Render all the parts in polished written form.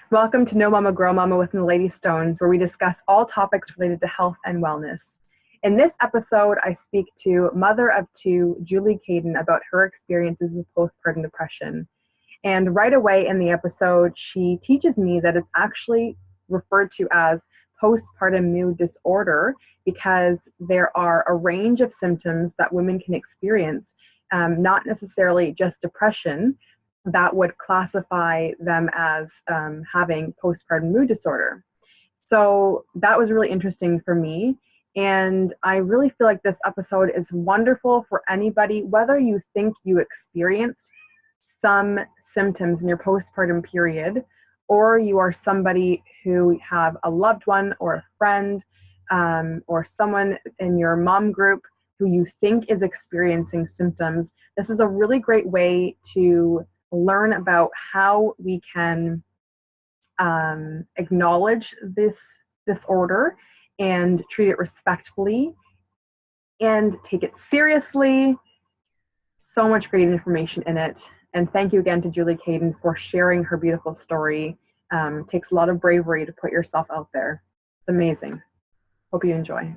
Welcome to No Mama Grow Mama with Naledi Stones, where we discuss all topics related to health and wellness. In this episode, I speak to mother of two, Julie Kayden, about her experiences with postpartum depression. And right away in the episode, she teaches me that it's actually referred to as postpartum mood disorder because there are a range of symptoms that women can experience, not necessarily just depression, that would classify them as having postpartum mood disorder. So that was really interesting for me. And I really feel like this episode is wonderful for anybody, whether you think you experienced some symptoms in your postpartum period, or you are somebody who have a loved one or a friend or someone in your mom group who you think is experiencing symptoms. This is a really great way to learn about how we can acknowledge this disorder and treat it respectfully and take it seriously. So much great information in it. And thank you again to Julie Kayden for sharing her beautiful story. It takes a lot of bravery to put yourself out there. It's amazing. Hope you enjoy.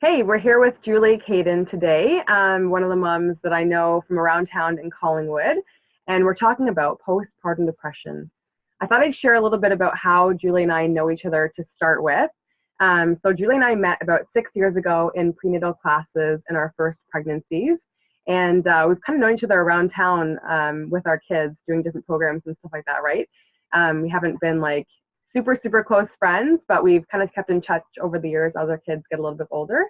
Hey, we're here with Julie Kayden today, one of the moms that I know from around town in Collingwood, and we're talking about postpartum depression. I thought I'd share a little bit about how Julie and I know each other to start with. So Julie and I met about 6 years ago in prenatal classes in our first pregnancies, and we've kind of known each other around town with our kids doing different programs and stuff like that, right? We haven't been like super close friends, but we've kind of kept in touch over the years as our kids get a little bit older.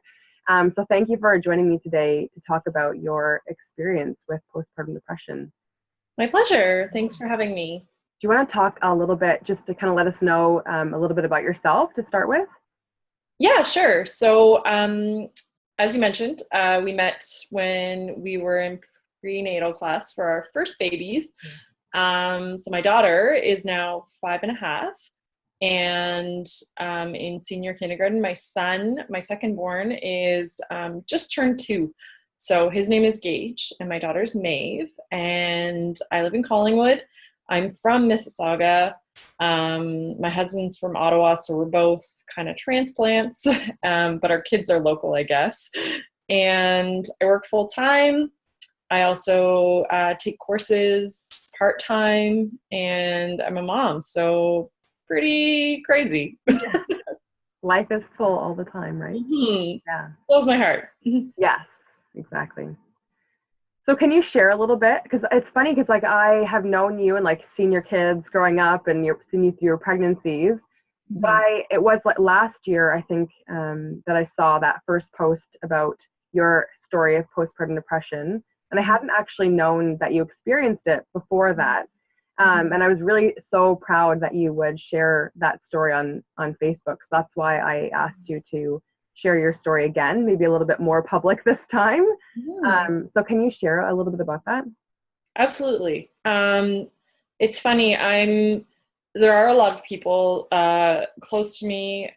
So thank you for joining me today to talk about your experience with postpartum depression. My pleasure. Thanks for having me. Do you want to talk a little bit, just to kind of let us know a little bit about yourself to start with? Yeah, sure. So as you mentioned, we met when we were in prenatal class for our first babies. So my daughter is now 5.5. And in senior kindergarten, my son, my second born, is just turned 2. So his name is Gage, and my daughter's Maeve, and I live in Collingwood. I'm from Mississauga. My husband's from Ottawa, so we're both kind of transplants, but our kids are local, I guess. And I work full time. I also take courses part-time, and I'm a mom, so pretty crazy. Life is full all the time, right? Mm-hmm. Yeah. Fills my heart. Yes, exactly. So can you share a little bit? Because it's funny, because like I have known you and like seen your kids growing up and seen you through your pregnancies. Mm-hmm. But it was like last year, I think, that I saw that first post about your story of postpartum depression. And I hadn't actually known that you experienced it before that. And I was really so proud that you would share that story on Facebook. So that's why I asked you to share your story again, maybe a little bit more public this time. Yeah. So can you share a little bit about that? Absolutely. It's funny. There are a lot of people close to me,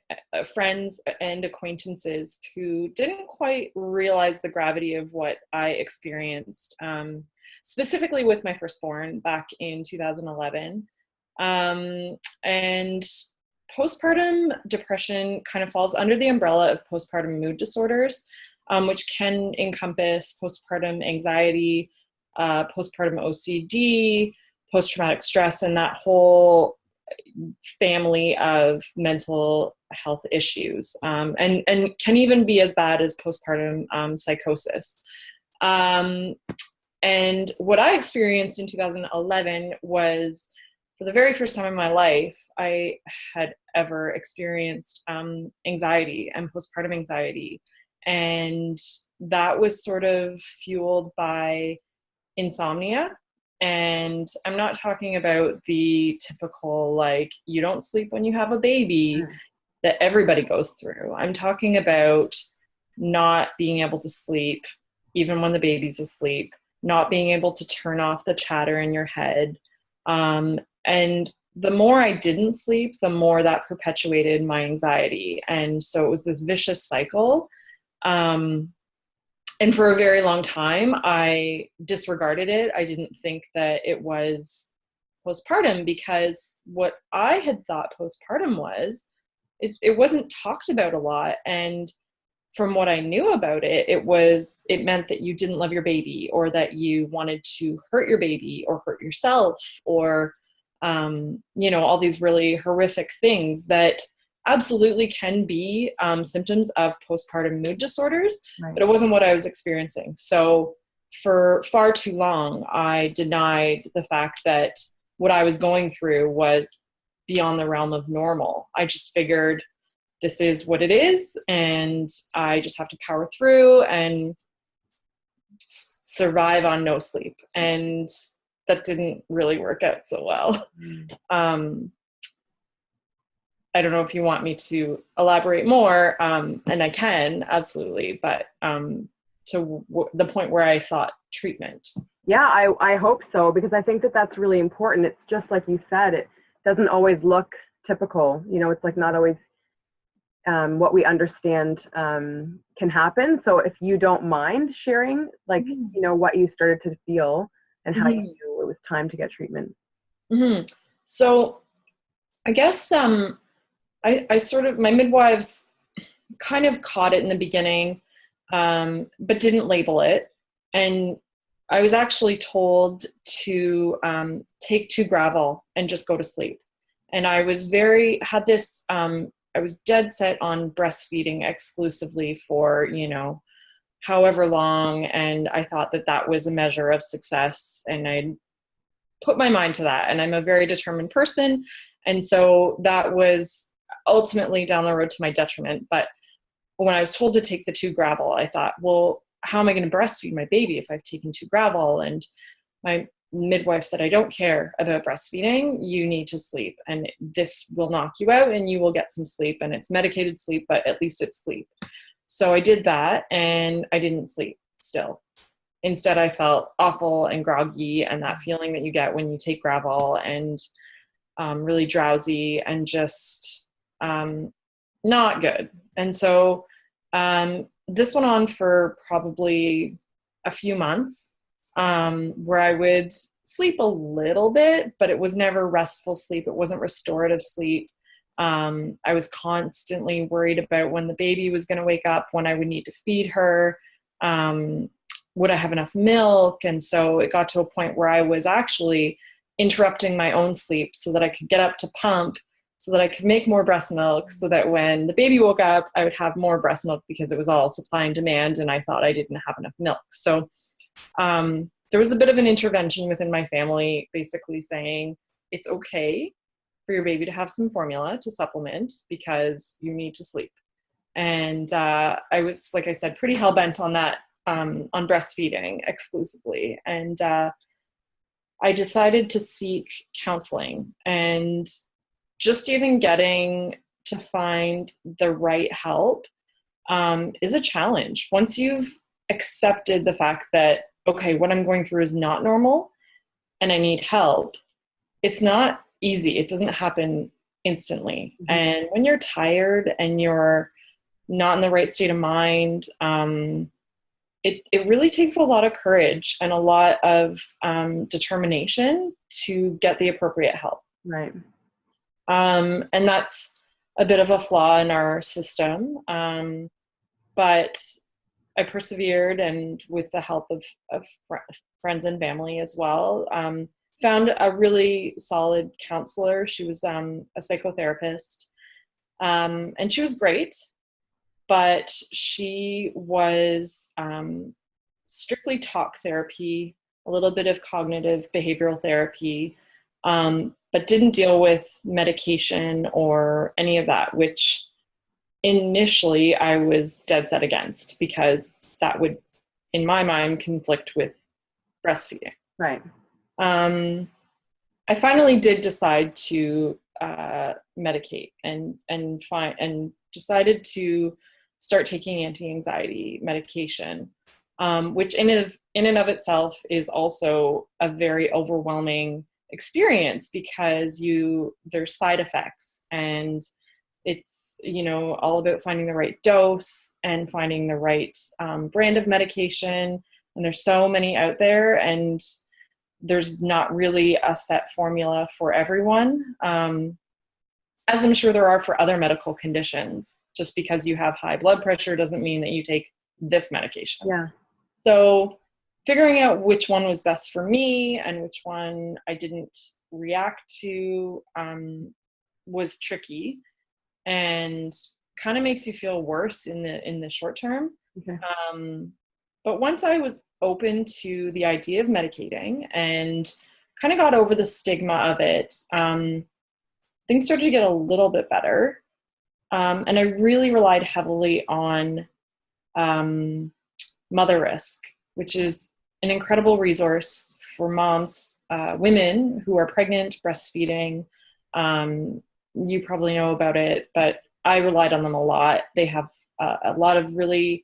friends and acquaintances, who didn't quite realize the gravity of what I experienced, specifically with my firstborn back in 2011. And postpartum depression kind of falls under the umbrella of postpartum mood disorders, which can encompass postpartum anxiety, postpartum OCD, post-traumatic stress, and that whole family of mental health issues, and can even be as bad as postpartum psychosis. And what I experienced in 2011 was, for the very first time in my life, I had ever experienced anxiety and postpartum anxiety. And that was sort of fueled by insomnia. And I'm not talking about the typical, like, you don't sleep when you have a baby that everybody goes through. I'm talking about not being able to sleep even when the baby's asleep, not being able to turn off the chatter in your head. And the more I didn't sleep, the more that perpetuated my anxiety. And so it was this vicious cycle And for a very long time, I disregarded it. I didn't think that it was postpartum, because what I had thought postpartum was, it wasn't talked about a lot. And from what I knew about it, it meant that you didn't love your baby, or that you wanted to hurt your baby or hurt yourself, or, all these really horrific things that absolutely can be symptoms of postpartum mood disorders, Right. but it wasn't what I was experiencing. So for far too long, I denied the fact that what I was going through was beyond the realm of normal. I just figured this is what it is, and I just have to power through and survive on no sleep. And that didn't really work out so well. I don't know if you want me to elaborate more, and I can, absolutely, but the point where I sought treatment. Yeah, I hope so, because I think that that's really important. It's just like you said, it doesn't always look typical. It's like not always what we understand can happen. So if you don't mind sharing, like, what you started to feel and how you knew it was time to get treatment. So I guess I sort of, my midwives kind of caught it in the beginning, but didn't label it. And I was actually told to take 2 Gravel and just go to sleep. And I was I was dead set on breastfeeding exclusively for, however long. And I thought that that was a measure of success. And I put my mind to that. And I'm a very determined person. And so that was ultimately down the road to my detriment. But when I was told to take the 2 Gravel, I thought, well, how am I going to breastfeed my baby if I've taken 2 Gravel? And my midwife said, I don't care about breastfeeding. You need to sleep, and this will knock you out and you will get some sleep, and it's medicated sleep, but at least it's sleep. So I did that, and I didn't sleep still. Instead, I felt awful and groggy, and that feeling that you get when you take Gravel, and really drowsy and just not good. And so this went on for probably a few months, where I would sleep a little bit, but it was never restful sleep. It wasn't restorative sleep. I was constantly worried about when the baby was going to wake up, when I would need to feed her, would I have enough milk? And so it got to a point where I was actually interrupting my own sleep so that I could get up to pump, so that I could make more breast milk, so that when the baby woke up, I would have more breast milk, because it was all supply and demand, and I thought I didn't have enough milk. So there was a bit of an intervention within my family, basically saying it's okay for your baby to have some formula to supplement because you need to sleep. And I was, like I said, pretty hell-bent on that, on breastfeeding exclusively. And I decided to seek counseling, and just even getting to find the right help is a challenge. Once you've accepted the fact that, okay, what I'm going through is not normal and I need help, it's not easy. It doesn't happen instantly. And when you're tired and you're not in the right state of mind, it really takes a lot of courage and a lot of determination to get the appropriate help. Right. And that's a bit of a flaw in our system. But I persevered, and with the help of friends and family as well, found a really solid counselor. She was a psychotherapist, and she was great, but she was strictly talk therapy, a little bit of cognitive behavioral therapy, but didn't deal with medication or any of that, which initially I was dead set against, because that would, in my mind, conflict with breastfeeding. Right. I finally did decide to medicate and decided to start taking anti-anxiety medication, which in and of itself is also a very overwhelming experience, because there's side effects, and It's, all about finding the right dose and finding the right brand of medication. And there's so many out there, and there's not really a set formula for everyone. As I'm sure there are for other medical conditions. Just because you have high blood pressure doesn't mean that you take this medication. Yeah. So figuring out which one was best for me and which one I didn't react to was tricky, and kind of makes you feel worse in the short term. Okay. But once I was open to the idea of medicating and kind of got over the stigma of it, things started to get a little bit better. And I really relied heavily on Mother Risk, which is an incredible resource for moms, women who are pregnant, breastfeeding. You probably know about it, but I relied on them a lot. They have a lot of really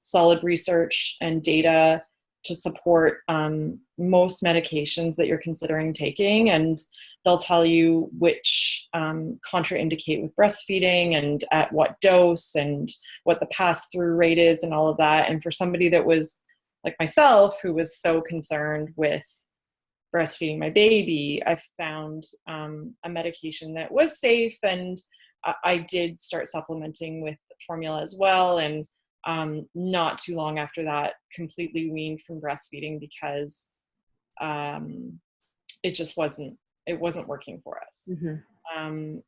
solid research and data to support most medications that you're considering taking, and they'll tell you which contraindicate with breastfeeding and at what dose and what the pass-through rate is and all of that. And for somebody that was like myself, who was so concerned with breastfeeding my baby, I found a medication that was safe, and I did start supplementing with formula as well. And not too long after that, completely weaned from breastfeeding because it wasn't working for us. Mm-hmm.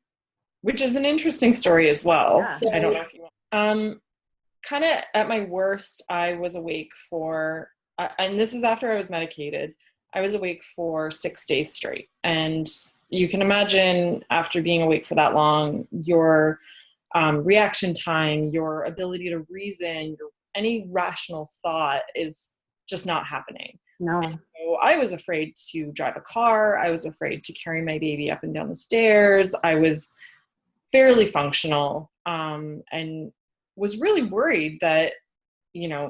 Which is an interesting story as well. Yeah. So I don't know if you want. Kind of at my worst, I was awake for, and this is after I was medicated, I was awake for 6 days straight. And you can imagine, after being awake for that long, your reaction time, your ability to reason, any rational thought is just not happening. No. And so I was afraid to drive a car. I was afraid to carry my baby up and down the stairs. I was fairly functional, and was really worried that,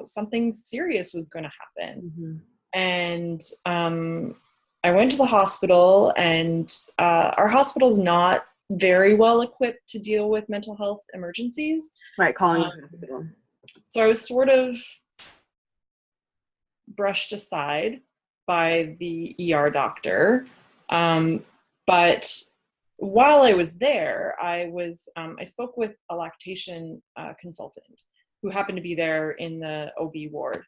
something serious was going to happen. Mm-hmm. And I went to the hospital, and our hospital's not very well equipped to deal with mental health emergencies. Right, calling the hospital. So I was sort of brushed aside by the ER doctor. But while I was there, I spoke with a lactation consultant who happened to be there in the OB ward.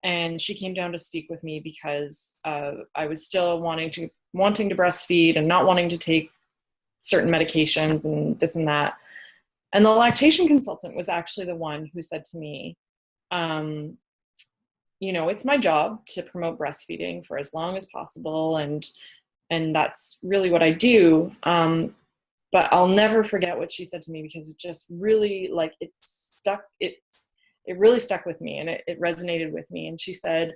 And she came down to speak with me because I was still wanting to breastfeed and not wanting to take certain medications and this and that. And the lactation consultant was actually the one who said to me, it's my job to promote breastfeeding for as long as possible. And that's really what I do. But I'll never forget what she said to me, because it just really, it really stuck with me, and it resonated with me. And she said,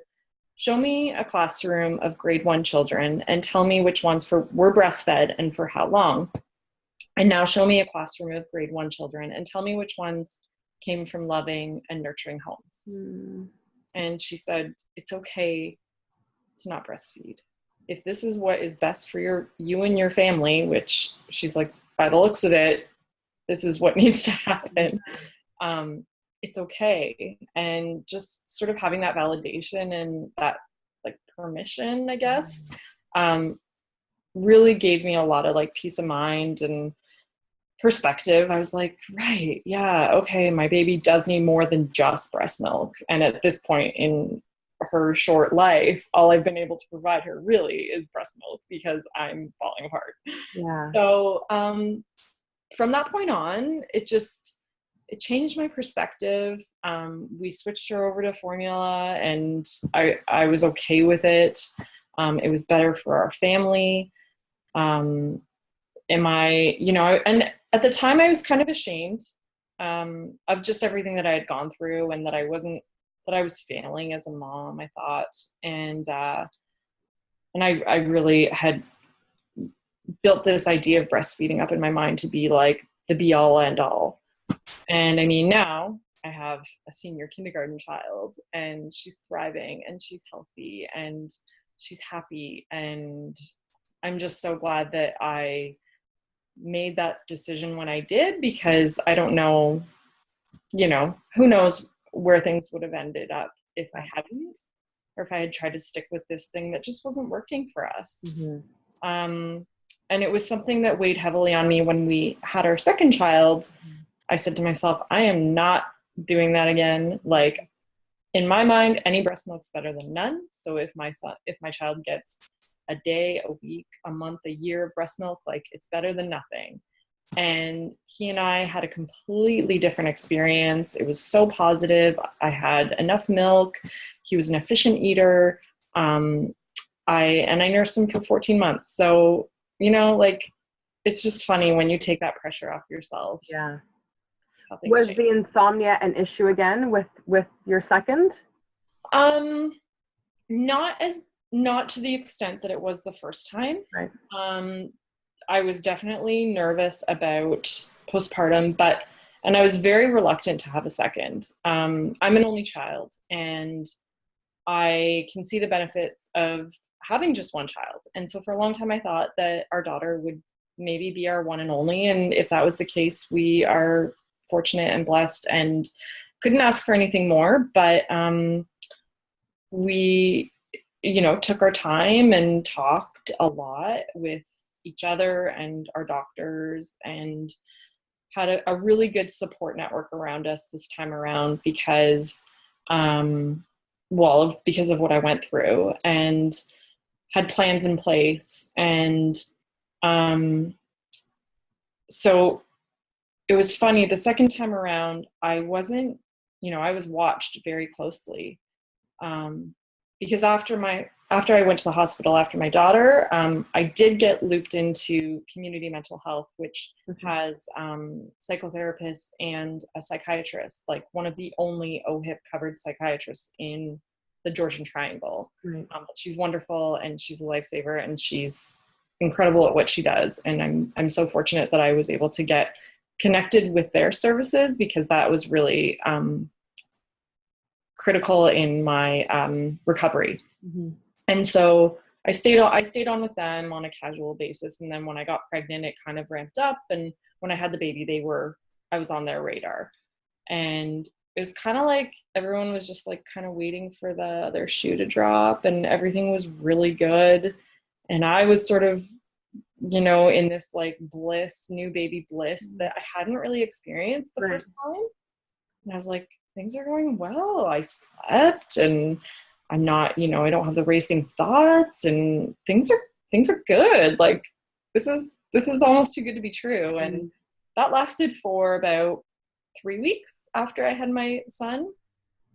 show me a classroom of grade 1 children and tell me which ones were breastfed and for how long. And now show me a classroom of grade 1 children and tell me which ones came from loving and nurturing homes. Mm. And she said, it's okay to not breastfeed. If this is what is best for you and your family, which she's like, by the looks of it, this is what needs to happen. It's okay. And just sort of having that validation and that permission, I guess, really gave me a lot of peace of mind and perspective. I was like, right, yeah, okay, my baby does need more than just breast milk. And at this point in her short life, all I've been able to provide her really is breast milk because I'm falling apart. Yeah. So from that point on, it changed my perspective. We switched her over to formula, and I was okay with it. It was better for our family. And at the time I was kind of ashamed of just everything that I had gone through, and that I was failing as a mom, I thought. And I really had built this idea of breastfeeding up in my mind to be the be all end all. And I mean, now I have a senior kindergarten child, and she's thriving, and she's healthy, and she's happy. And I'm just so glad that I made that decision when I did, because I don't know, who knows where things would have ended up if I hadn't, or if I had tried to stick with this thing that just wasn't working for us. And it was something that weighed heavily on me when we had our second child. I said to myself, I am not doing that again. Like, in my mind, any breast milk's better than none. So if my child gets a day, a week, a month, a year of breast milk, like, it's better than nothing. And he and I had a completely different experience. It was so positive. I had enough milk. He was an efficient eater. I nursed him for 14 months. So, like, it's just funny when you take that pressure off yourself. Yeah. Was the insomnia an issue again with your second? Not to the extent that it was the first time. Right. I was definitely nervous about postpartum, and I was very reluctant to have a second. I'm an only child, and I can see the benefits of having just one child. And so for a long time, I thought that our daughter would maybe be our one and only. And if that was the case, we are fortunate and blessed and couldn't ask for anything more. But we, took our time and talked a lot with each other and our doctors, and had a really good support network around us this time around, because because of what I went through, and had plans in place. And so it was funny, the second time around, I wasn't, I was watched very closely, because after I went to the hospital after my daughter, I did get looped into community mental health, which has psychotherapists and a psychiatrist, like one of the only OHIP covered psychiatrists in the Georgian Triangle. Right. She's wonderful, and she's a lifesaver, and she's incredible at what she does. And I'm so fortunate that I was able to get connected with their services, because that was really critical in my recovery. And so I stayed on with them on a casual basis. And then when I got pregnant, it kind of ramped up. And when I had the baby, I was on their radar. And it was kind of like everyone was just like kind of waiting for the other shoe to drop, and everything was really good. And I was sort of, in this like bliss, new baby bliss that I hadn't really experienced the first time. And I was like, things are going well. I slept, and I'm not, I don't have the racing thoughts, and things are good. Like, this is almost too good to be true. And that lasted for about 3 weeks after I had my son.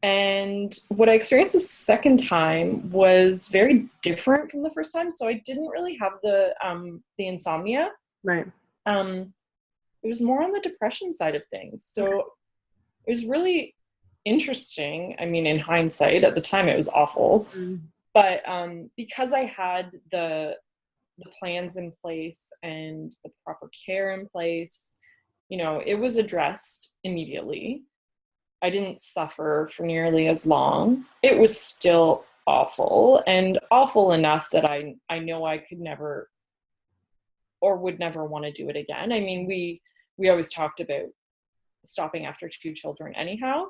And what I experienced the second time was very different from the first time. So I didn't really have the insomnia. Right. It was more on the depression side of things. So it was really interesting. I mean, in hindsight, at the time it was awful. But because I had the plans in place and the proper care in place, it was addressed immediately. I didn't suffer for nearly as long. It was still awful, and awful enough that I know I could never, or would never want to do it again. I mean, we always talked about stopping after 2 children anyhow.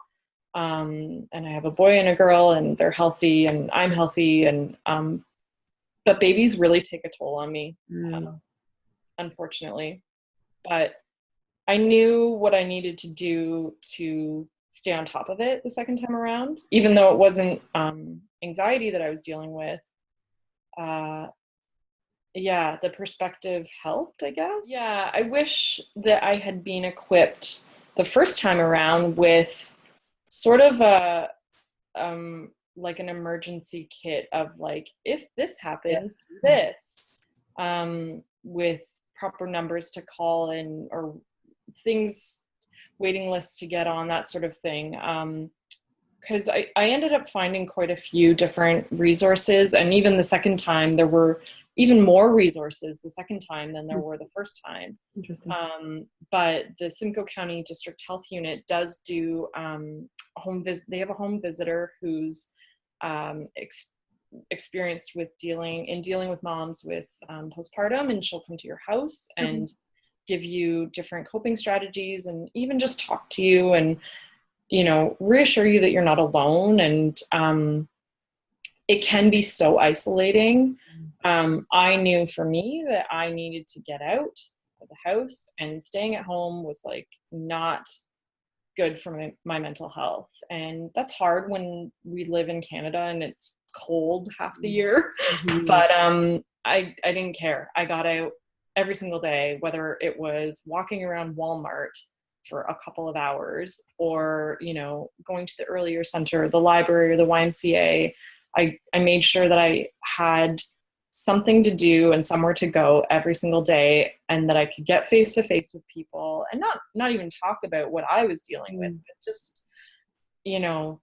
And I have a boy and a girl, and they're healthy, and I'm healthy. And, but babies really take a toll on me, unfortunately. But I knew what I needed to do to stay on top of it the second time around, even though it wasn't anxiety that I was dealing with. The perspective helped, I guess. Yeah, I wish that I had been equipped the first time around with sort of like an emergency kit of like, if this happens, this, with proper numbers to call in, or things, waiting lists to get on, that sort of thing. Because I ended up finding quite a few different resources, and even the second time there were even more resources the second time than there were the first time. But the Simcoe County District Health Unit does do home visit. They have a home visitor who's experienced with dealing with moms with postpartum, and she'll come to your house and give you different coping strategies and even just talk to you and, you know, reassure you that you're not alone. And it can be so isolating. I knew for me that I needed to get out of the house, and staying at home was like not good for my mental health. And that's hard when we live in Canada and it's cold half the year. But I didn't care. I got out every single day, whether it was walking around Walmart for a couple of hours or, you know, going to the earlier center, the library, or the YMCA. I made sure that I had something to do and somewhere to go every single day, and that I could get face to face with people and not even talk about what I was dealing with, but just, you know,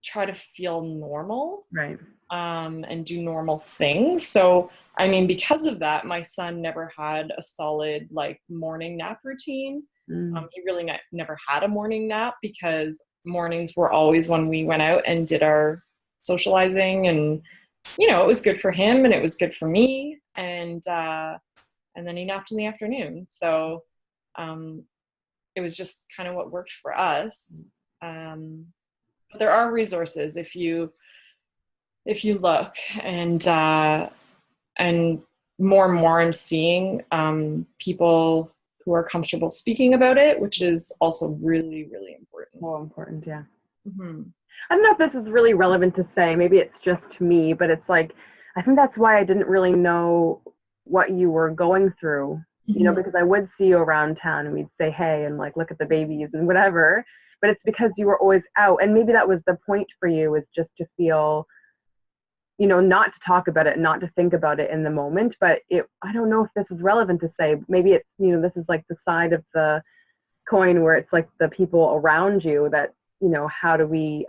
try to feel normal, right? And do normal things. So, I mean, because of that, my son never had a solid like morning nap routine. He really never had a morning nap, because mornings were always when we went out and did our socializing, and you know, it was good for him and it was good for me. And then he napped in the afternoon. So it was just kind of what worked for us. But there are resources if you look, and more and more I'm seeing people who are comfortable speaking about it, which is also really, really important. More important, yeah. Mm-hmm. I don't know if this is really relevant to say, maybe it's just me, but it's like, I think that's why I didn't really know what you were going through, you know, because I would see you around town and we'd say, hey, and like, look at the babies and whatever, but it's because you were always out. And maybe that was the point for you, is just to feel, you know, not to talk about it, not to think about it in the moment. But I don't know if this is relevant to say, maybe it's, you know, this is like the side of the coin where it's like the people around you that, you know, how do we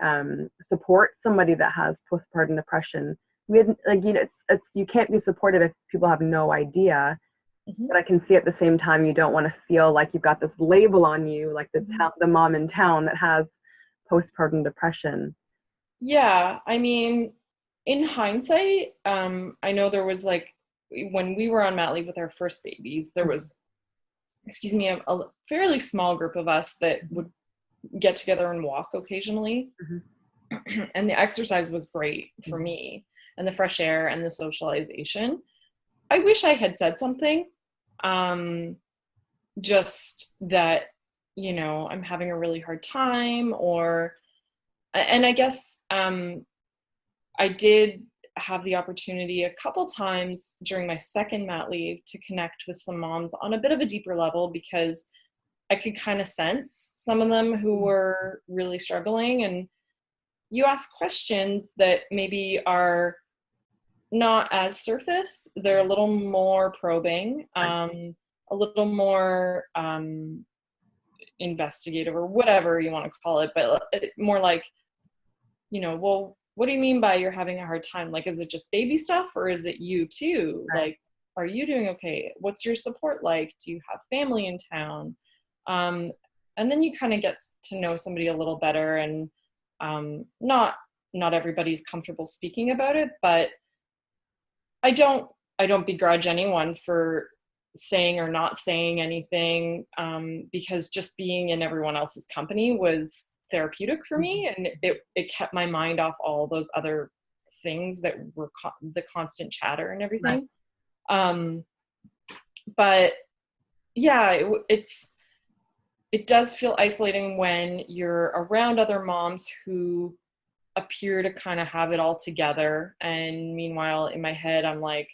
support somebody that has postpartum depression? We had, like, you know, it's you can't be supportive if people have no idea. But I can see at the same time, you don't want to feel like you've got this label on you, like the mom in town that has postpartum depression. Yeah, I mean, in hindsight, I know there was like, when we were on mat leave with our first babies, there was, a fairly small group of us that would get together and walk occasionally. And the exercise was great for me, and the fresh air and the socialization. I wish I had said something, just that, you know, I'm having a really hard time, and I guess I did have the opportunity a couple times during my second mat leave to connect with some moms on a bit of a deeper level, because I could kind of sense some of them who were really struggling. And you ask questions that maybe are not as surface. They're a little more probing, a little more investigative, or whatever you want to call it, but more like, you know, well, what do you mean by you're having a hard time? Like, is it just baby stuff, or is it you too? Like, are you doing okay? What's your support like? Do you have family in town? And then you kind of get to know somebody a little better, and not everybody's comfortable speaking about it, but I don't begrudge anyone for saying or not saying anything, because just being in everyone else's company was therapeutic for me, and it kept my mind off all those other things that were the constant chatter and everything. But yeah, it does feel isolating when you're around other moms who appear to kind of have it all together, and meanwhile in my head I'm like,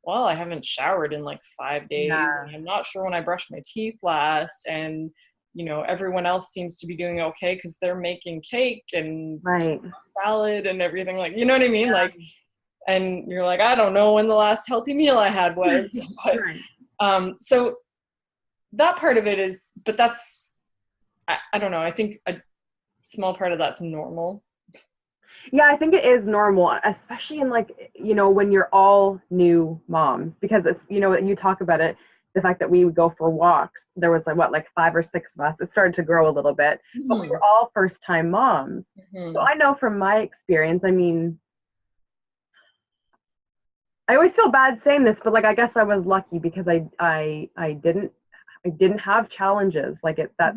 well, I haven't showered in like 5 days, and I'm not sure when I brushed my teeth last, and you know, everyone else seems to be doing okay because they're making cake and salad and everything, like, you know what I mean? Like, and you're like, I don't know when the last healthy meal I had was. But so that part of it is, but that's, I don't know, I think a small part of that's normal. Yeah, I think it is normal, especially in, like, you know, when you're all new moms, because it's, you know, you talk about it, the fact that we would go for walks, there was like 5 or 6 of us. It started to grow a little bit, but we were all first time moms. So I know from my experience, I mean, I always feel bad saying this, but like, I guess I was lucky because I didn't I didn't have challenges. Like that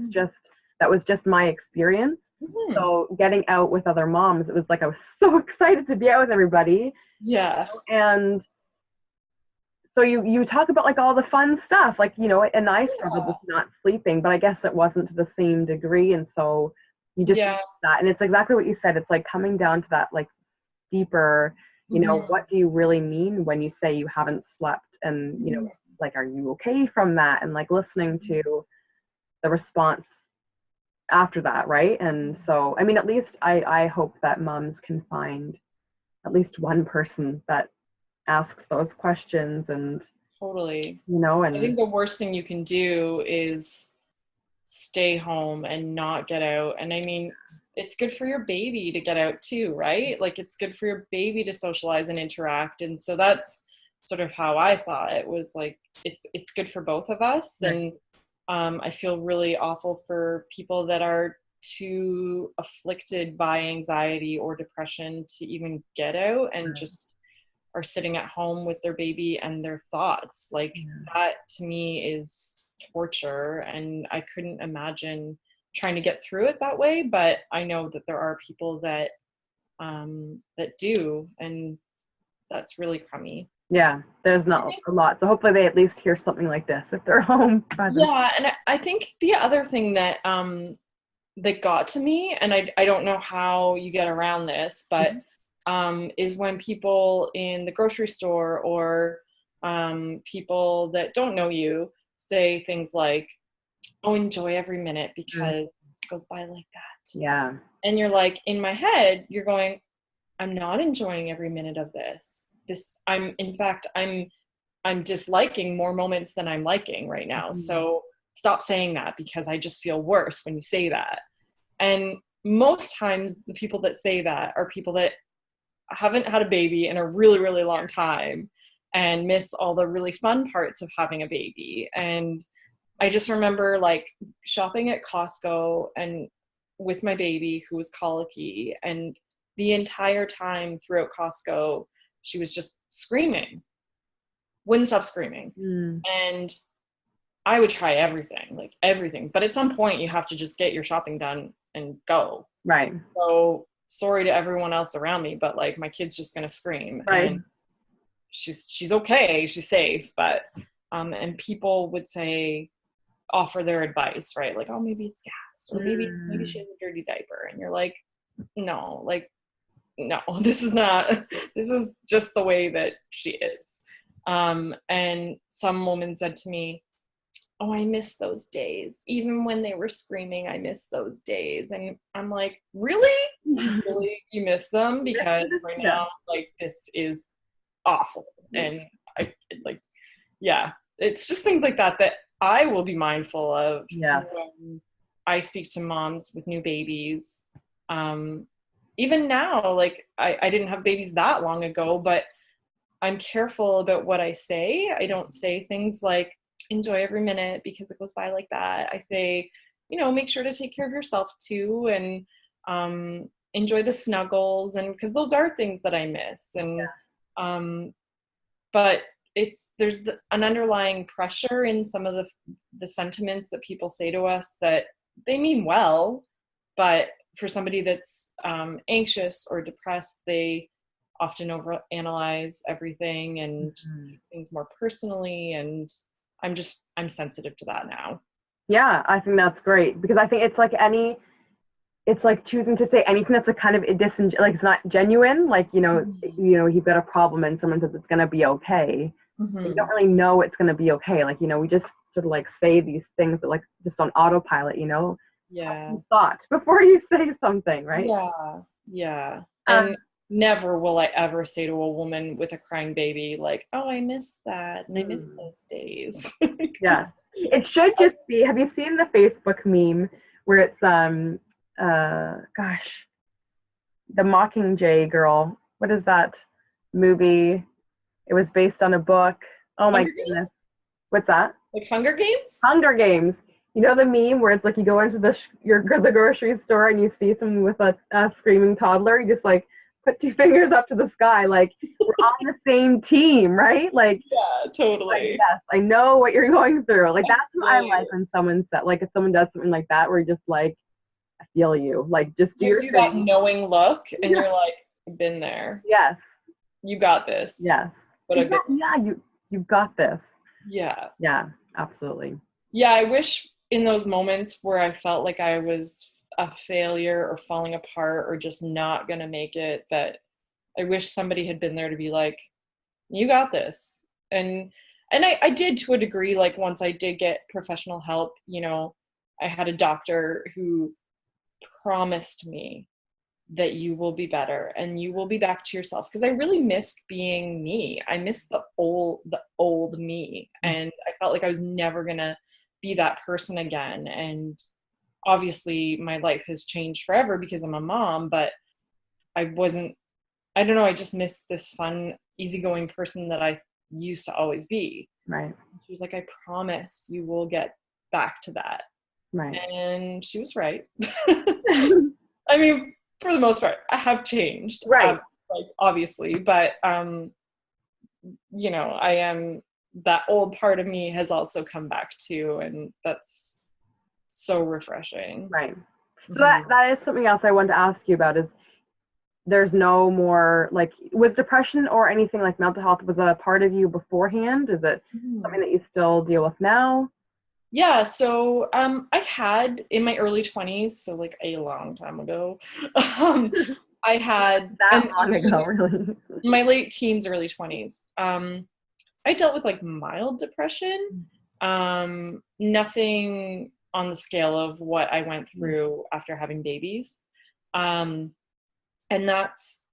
was just my experience. Mm-hmm. So getting out with other moms, it was like I was so excited to be out with everybody. Yeah. And so you talk about like all the fun stuff, like, you know, and I struggled with not sleeping, but I guess it wasn't to the same degree. And so you just that, and it's exactly what you said. It's like coming down to that like deeper, you know, what do you really mean when you say you haven't slept, and you know, like, are you okay from that, and like listening to the response after that, right? And so I mean, at least I hope that moms can find at least one person that asks those questions. And totally, you know, and I think the worst thing you can do is stay home and not get out. And I mean, it's good for your baby to get out too, right? Like, it's good for your baby to socialize and interact. And so that's sort of how I saw it, was like, it's good for both of us. Right. And I feel really awful for people that are too afflicted by anxiety or depression to even get out and just are sitting at home with their baby and their thoughts. Like, that to me is torture, and I couldn't imagine trying to get through it that way. But I know that there are people that that do, and that's really crummy. Yeah, there's not a lot, so hopefully they at least hear something like this if they're home. Yeah, and I think the other thing that that got to me, and I don't know how you get around this, but is when people in the grocery store or people that don't know you say things like, oh, enjoy every minute because it goes by like that. Yeah. And you're like, in my head, you're going, I'm not enjoying every minute of this. In fact, I'm disliking more moments than I'm liking right now. So stop saying that, because I just feel worse when you say that. And most times the people that say that are people that haven't had a baby in a really, really long time and miss all the really fun parts of having a baby. And I just remember like shopping at Costco and with my baby who was colicky, and the entire time throughout Costco, she was just screaming, wouldn't stop screaming. And I would try everything. But at some point you have to just get your shopping done and go. Right. So sorry to everyone else around me, but like my kid's just going to scream. Right. And she's okay. She's safe. But, and people would offer their advice, right? Like, oh, maybe it's gas, or maybe she has a dirty diaper. And you're like, no, this is just the way that she is. And some woman said to me, oh, I miss those days. Even when they were screaming, I miss those days. And I'm like, really? Really? You miss them? Because right now, like, this is awful. And it's just things like that I will be mindful of when I speak to moms with new babies. Even now, like, I didn't have babies that long ago, but I'm careful about what I say. I don't say things like, enjoy every minute because it goes by like that. I say, make sure to take care of yourself too, and enjoy the snuggles, and because those are things that I miss. And but there's an underlying pressure in some of the sentiments that people say to us that they mean well, but for somebody that's anxious or depressed, they often overanalyze everything and take things more personally. And I'm sensitive to that now. Yeah, I think that's great, because I think it's like choosing to say anything that's a kind of like it's not genuine. Like, you've got a problem and someone says it's going to be okay. You don't really know it's going to be okay. Like, we just sort of like say these things that like just on autopilot, Yeah. Thought before you say something, right? Yeah. And never will I ever say to a woman with a crying baby, like, oh, I miss that. And I miss those days. Yeah. It should just be, have you seen the Facebook meme where it's, the Mockingjay girl? What is that movie? It was based on a book. Oh my goodness. What's that? Like Hunger Games? Hunger Games. You know the meme where it's like you go into the grocery store and you see someone with a screaming toddler? You just like put two fingers up to the sky. Like, we're on the same team, right? Like, Yeah, totally. yes, I know what you're going through. Like, that's what I Right. like when someone said, like, if someone does something like that, where you're just like, I feel you. Like, just do Gives your you that thing. knowing look, and you're like, I've been there. Yes. You got this. Yes. But You've got this. Yeah. Yeah, absolutely. Yeah, I wish in those moments where I felt like I was a failure or falling apart or just not gonna make it, that I wish somebody had been there to be like, you got this. And I did, to a degree. Like, once I did get professional help, I had a doctor who promised me that you will be better and you will be back to yourself, because I really missed being me. I missed the old me, and I felt like I was never gonna be that person again. And obviously my life has changed forever because I'm a mom, but I don't know, I just missed this fun, easygoing person that I used to always be. Right. She was like, I promise you will get back to that. Right. And she was right. I mean, for the most part, I have changed. Right. Like, obviously, but I am, that old part of me has also come back too, and that's so refreshing. Right. So that is something else I wanted to ask you about, is there's no more, like, was depression or anything like mental health, was that a part of you beforehand? Is it something that you still deal with now? Yeah, so I had, in my early 20s, so like a long time ago, I had that long ago, really. My late teens, early 20s. I dealt with like mild depression, nothing on the scale of what I went through after having babies. And that's,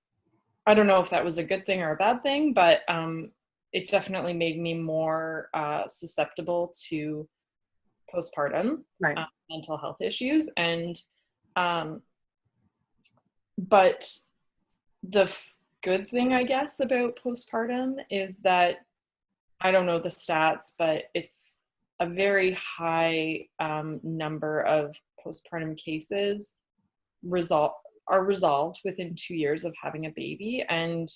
I don't know if that was a good thing or a bad thing, but it definitely made me more susceptible to postpartum mental health issues. And but the good thing, I guess, about postpartum is that, I don't know the stats, but it's a very high number of postpartum cases are resolved within 2 years of having a baby. And,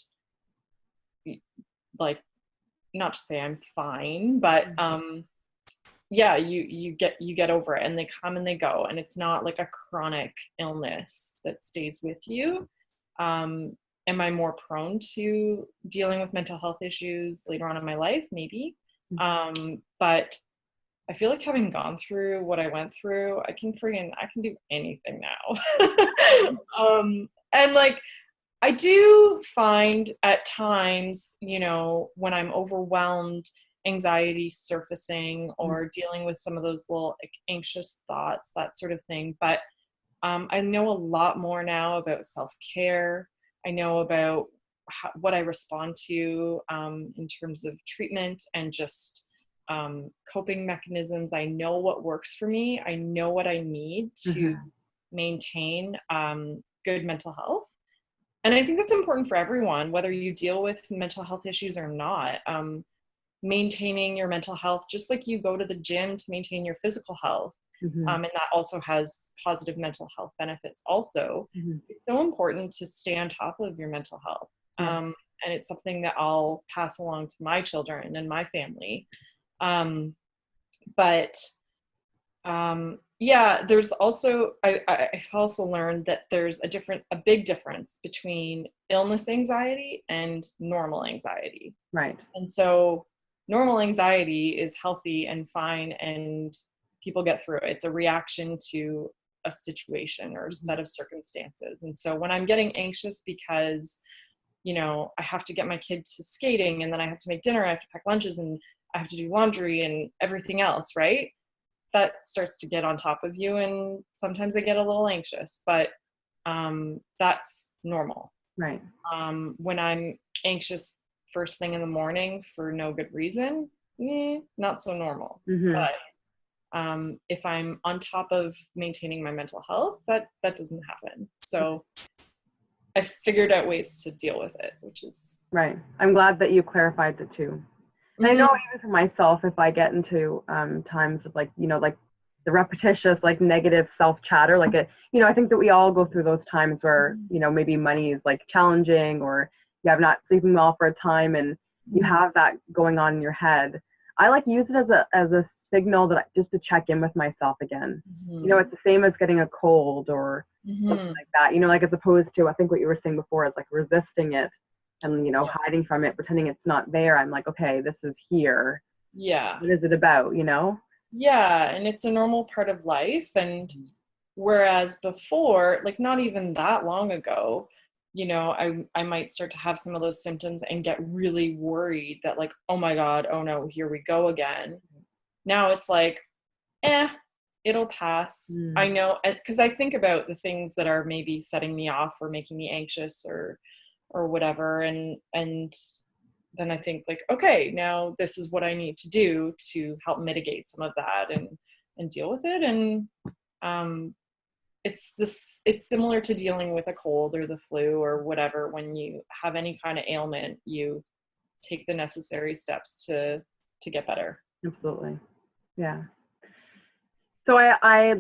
like, not to say I'm fine, but yeah, you get over it, and they come and they go, and it's not like a chronic illness that stays with you. Am I more prone to dealing with mental health issues later on in my life? Maybe. But I feel like, having gone through what I went through, I can do anything now. And like, I do find at times, when I'm overwhelmed, anxiety surfacing, or dealing with some of those little, like, anxious thoughts, that sort of thing. But I know a lot more now about self-care. I know about what I respond to in terms of treatment and just coping mechanisms. I know what works for me. I know what I need to maintain good mental health. And I think that's important for everyone, whether you deal with mental health issues or not. Maintaining your mental health, just like you go to the gym to maintain your physical health. And that also has positive mental health benefits also. It's so important to stay on top of your mental health. And it's something that I'll pass along to my children and my family. Yeah, there's also, I've also learned that there's a big difference between illness anxiety and normal anxiety. Right. And so normal anxiety is healthy and fine, and people get through it. It's a reaction to a situation or a set of circumstances. And so when I'm getting anxious because, I have to get my kid to skating, and then I have to make dinner, I have to pack lunches, and I have to do laundry and everything else, right? That starts to get on top of you, and sometimes I get a little anxious, but that's normal. Right. When I'm anxious first thing in the morning for no good reason, not so normal. But if I'm on top of maintaining my mental health, that doesn't happen. So I figured out ways to deal with it, which is right. I'm glad that you clarified the two. And I know even for myself, if I get into times of like the repetitious, like negative self chatter, like I think that we all go through those times where, maybe money is like challenging, or you have not sleeping well for a time and you have that going on in your head. I like use it as a signal that just to check in with myself again. It's the same as getting a cold or something like that, like as opposed to, I think what you were saying before is like resisting it and, hiding from it, pretending it's not there. I'm like, okay, this is here. Yeah. What is it about, Yeah. And it's a normal part of life. And whereas before, like not even that long ago, I might start to have some of those symptoms and get really worried that like, oh my God, oh no, here we go again. Now it's like, it'll pass. I know, because I think about the things that are maybe setting me off or making me anxious or whatever. And then I think like, okay, now this is what I need to do to help mitigate some of that and deal with it. And it's similar to dealing with a cold or the flu or whatever. When you have any kind of ailment, you take the necessary steps to get better. Absolutely. Yeah. So I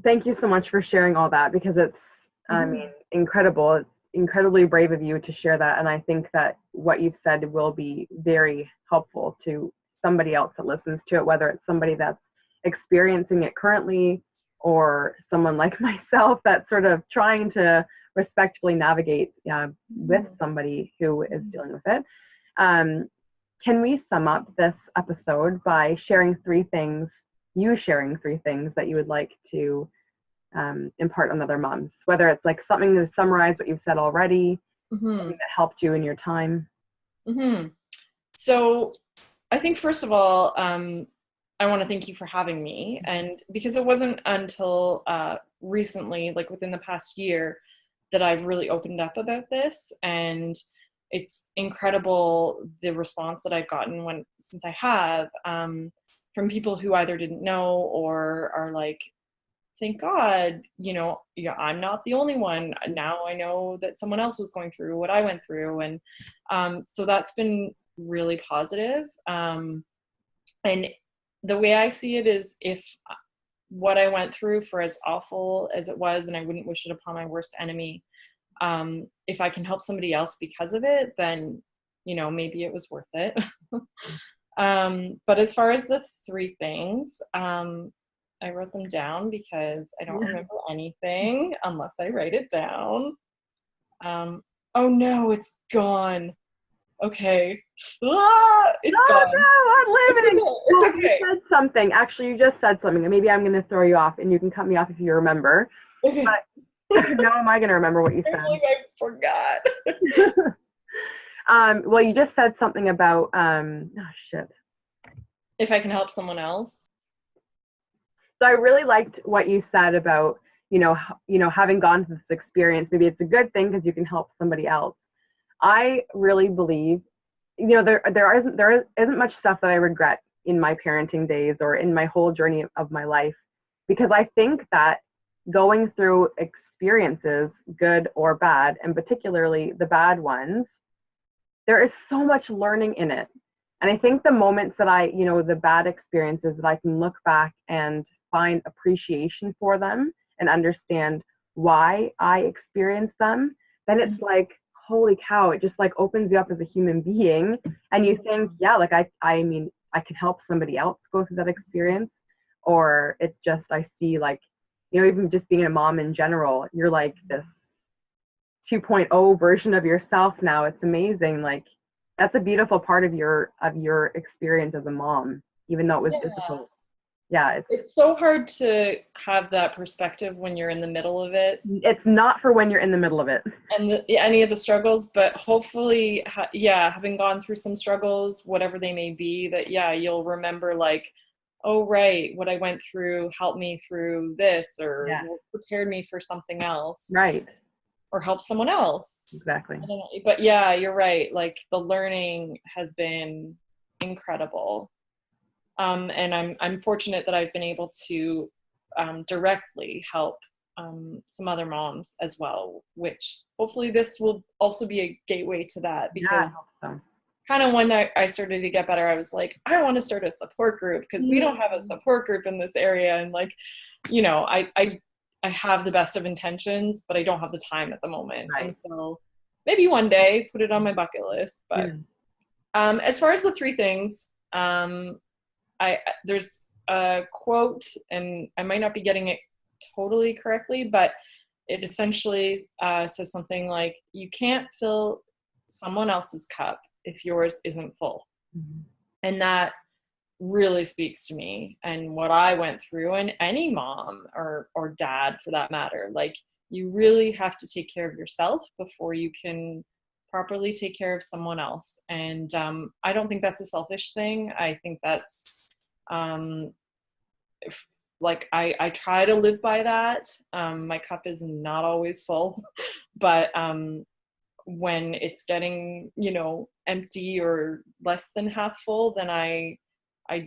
thank you so much for sharing all that, because it's, I mean, incredible. It's incredibly brave of you to share that. And I think that what you've said will be very helpful to somebody else that listens to it, whether it's somebody that's experiencing it currently or someone like myself that's sort of trying to respectfully navigate with somebody who is dealing with it. Can we sum up this episode by sharing three things that you would like to impart on other moms, whether it's like something to summarize what you've said already, something that helped you in your time? So I think first of all, I want to thank you for having me. And because it wasn't until recently, like within the past year, that I've really opened up about this. And it's incredible the response that I've gotten since I have from people who either didn't know or are like, thank God, I'm not the only one. Now I know that someone else was going through what I went through. And so that's been really positive. And the way I see it is, if what I went through, for as awful as it was, and I wouldn't wish it upon my worst enemy, if I can help somebody else because of it, then, maybe it was worth it. But as far as the three things, I wrote them down because I don't remember anything unless I write it down. Oh no, it's gone. Okay. It's gone. No, I'm living. It's okay. You said something. Actually, you just said something. Maybe I'm going to throw you off, and you can cut me off if you remember. Okay. But now am I going to remember what you said? I forgot. Well, you just said something about, if I can help someone else. So I really liked what you said about, having gone through this experience. Maybe it's a good thing because you can help somebody else. I really believe, there isn't much stuff that I regret in my parenting days or in my whole journey of my life, because I think that going through experiences, good or bad, and particularly the bad ones, there is so much learning in it. And I think the moments that the bad experiences, that I can look back and find appreciation for them and understand why I experienced them, then it's like, holy cow, it just like opens you up as a human being. And you think, yeah, like I mean, I can help somebody else go through that experience. Or it's just, I see like, even just being a mom in general, you're like this 2.0 version of yourself now. It's amazing. Like, that's a beautiful part of your experience as a mom, even though it was difficult. Yeah, it's so hard to have that perspective when you're in the middle of it. It's not for when you're in the middle of it. And any of the struggles, but hopefully, having gone through some struggles, whatever they may be, that, you'll remember like, oh, right, what I went through helped me through this, or prepared me for something else. Right. Or help someone else. Exactly. But yeah, you're right. Like, the learning has been incredible. And I'm fortunate that I've been able to directly help some other moms as well, which hopefully this will also be a gateway to that, because I hope so. kind of when I started to get better, I was like, I want to start a support group because we don't have a support group in this area. And like, you know, I have the best of intentions, but I don't have the time at the moment. Right. And so maybe one day put it on my bucket list. But as far as the three things, there's a quote, and I might not be getting it totally correctly, but it essentially says something like, you can't fill someone else's cup if yours isn't full. And that really speaks to me and what I went through, and any mom or dad for that matter. Like, you really have to take care of yourself before you can properly take care of someone else. And I don't think that's a selfish thing. I think that's like I try to live by that. My cup is not always full, but when it's getting, you know, empty or less than half full, then I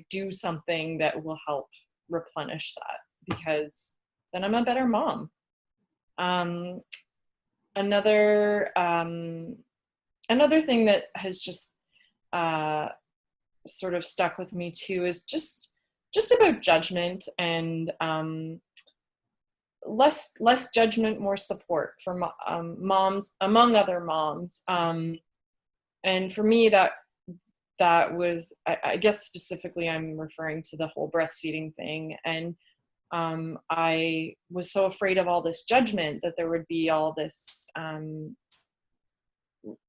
do something that will help replenish that, because then I'm a better mom. Another thing that has just sort of stuck with me too is just about judgment, and less judgment, more support for moms among other moms. And for me, that was, I guess specifically I'm referring to the whole breastfeeding thing. And I was so afraid of all this judgment, that there would be all this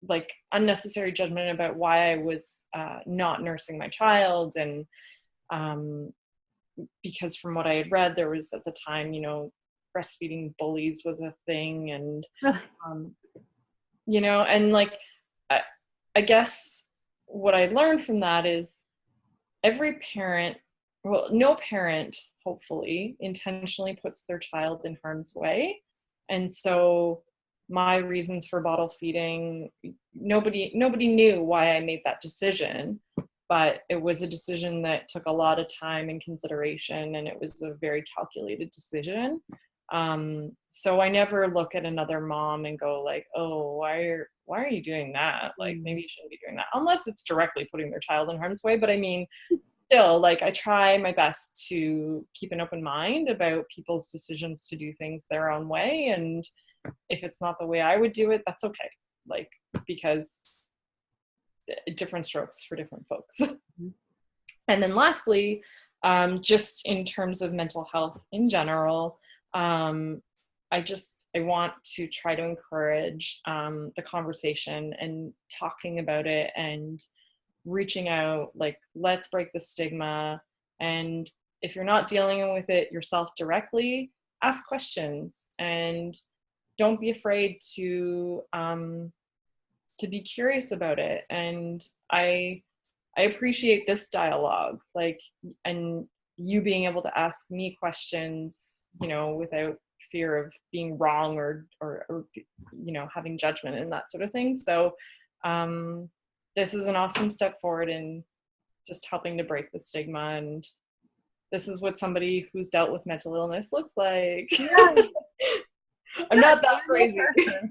like unnecessary judgment about why I was not nursing my child. And because from what I had read, there was at the time, you know, breastfeeding bullies was a thing. And you know, and like I guess what I learned from that is every parent, well, no parent, hopefully, intentionally puts their child in harm's way. And so my reasons for bottle feeding, nobody knew why I made that decision, but it was a decision that took a lot of time and consideration, and it was a very calculated decision. So I never look at another mom and go like, oh, why are you doing that? Like, maybe you shouldn't be doing that, unless it's directly putting their child in harm's way. But I mean, still, like, I try my best to keep an open mind about people's decisions to do things their own way. And if it's not the way I would do it, that's okay. Like, because different strokes for different folks. And then lastly, just in terms of mental health in general, I want to try to encourage the conversation and talking about it and reaching out, like, let's break the stigma. And if you're not dealing with it yourself directly, ask questions, and don't be afraid to be curious about it. And I appreciate this dialogue, like, and you being able to ask me questions, you know, without fear of being wrong or you know, having judgment and that sort of thing. So this is an awesome step forward in just helping to break the stigma. And this is what somebody who's dealt with mental illness looks like. Yeah. I'm not that crazy.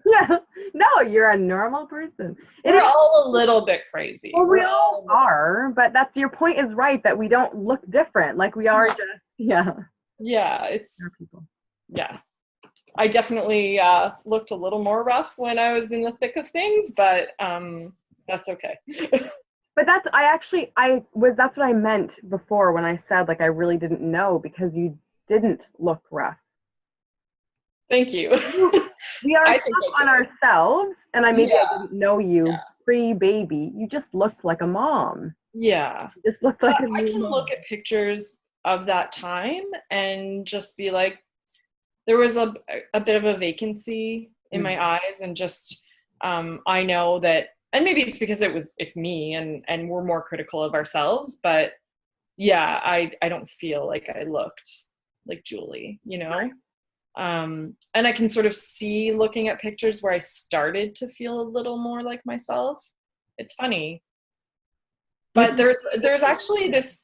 Yeah. No, you're a normal person. We're all a little bit crazy. Well, we all are, but that's, your point is right, that we don't look different. Like, we are just, yeah. Yeah, yeah. I definitely looked a little more rough when I was in the thick of things, but that's okay. But that's what I meant before when I said, like, I really didn't know, because you didn't look rough. Thank you. We are tough on ourselves, and I didn't know you pre-baby. You just looked like a mom. Yeah. You just looked like a I can mom. look at pictures of that time and just be like, there was a bit of a vacancy in my eyes, and just I know that, and maybe it's because it's me, and we're more critical of ourselves, but yeah, I don't feel like I looked like Julie, you know. Right. And I can sort of see, looking at pictures, where I started to feel a little more like myself. It's funny, but there's actually this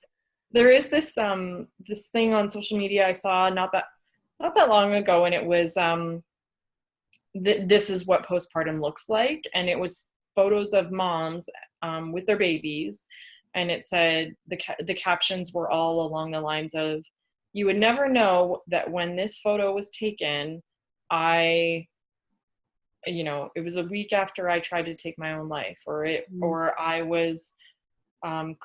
thing on social media I saw not that long ago, and it was this is what postpartum looks like, and it was photos of moms with their babies, and it said the captions were all along the lines of, "You would never know that when this photo was taken, it was a week after I tried to take my own life, or I was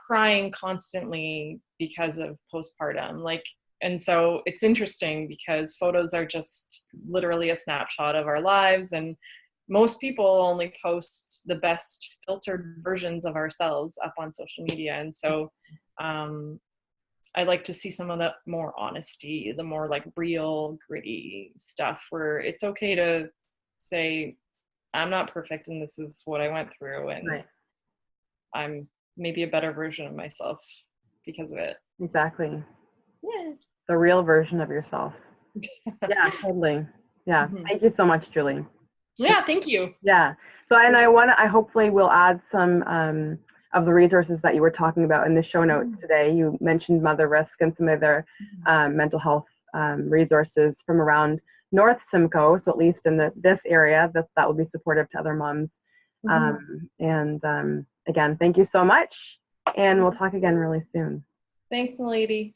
crying constantly because of postpartum." And so it's interesting because photos are just literally a snapshot of our lives, and most people only post the best filtered versions of ourselves up on social media. And so I like to see some of the more honesty, the more like real, gritty stuff where it's okay to say, I'm not perfect and this is what I went through, and Right. I'm maybe a better version of myself because of it. Exactly. Yeah. The real version of yourself. Yeah, totally. Yeah. Mm-hmm. Thank you so much, Julie. Yeah, thank you. Yeah. So, and I hopefully will add some of the resources that you were talking about in the show notes today. You mentioned Mother Risk and some other mental health resources from around North Simcoe, so at least in this area, that will be supportive to other moms. Again, thank you so much, and we'll talk again really soon. Thanks, Naledi.